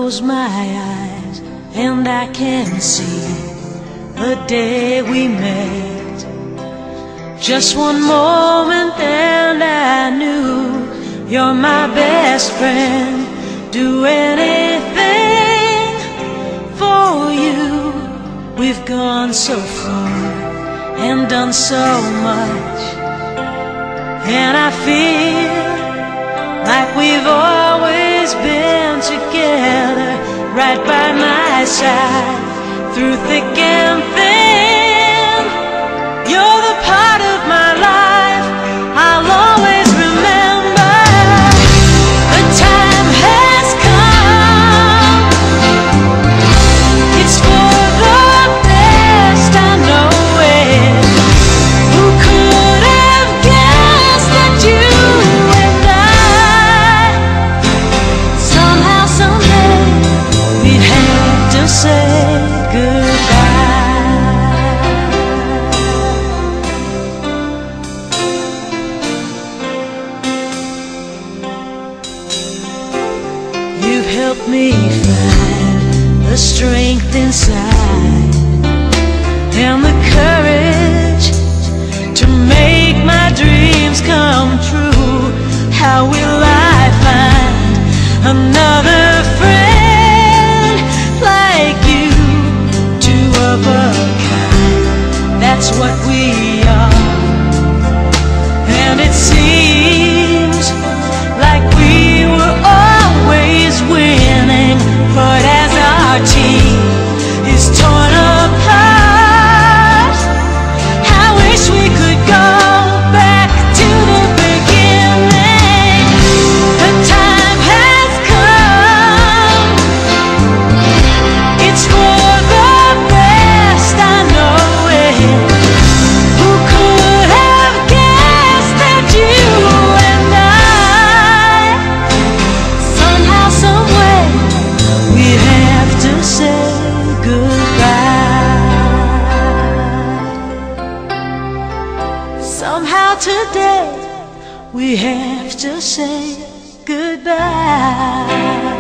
close my eyes and I can see the day we met. Just one moment and I knew you're my best friend. Do anything for you. We've gone so far and done so much, and I feel like we've always been together, right by my side, through thick and thin. You're the part of my life I'll always remember. The time has come, it's for the best, I know it. Who could have guessed that you and I, somehow, someday, we'd have to say goodbye. You've helped me find the strength inside and the courage to make my dreams come true. How will I find another friend like you? Two of a kind, that's what we are. And it seems like we were always winning, but as our team is torn apart, I wish we could go back to the beginning. The time has come, it's for the best, I know it. Who could have guessed that you and I, somehow, someway, we'd have to say goodbye. Somehow today we have to say goodbye.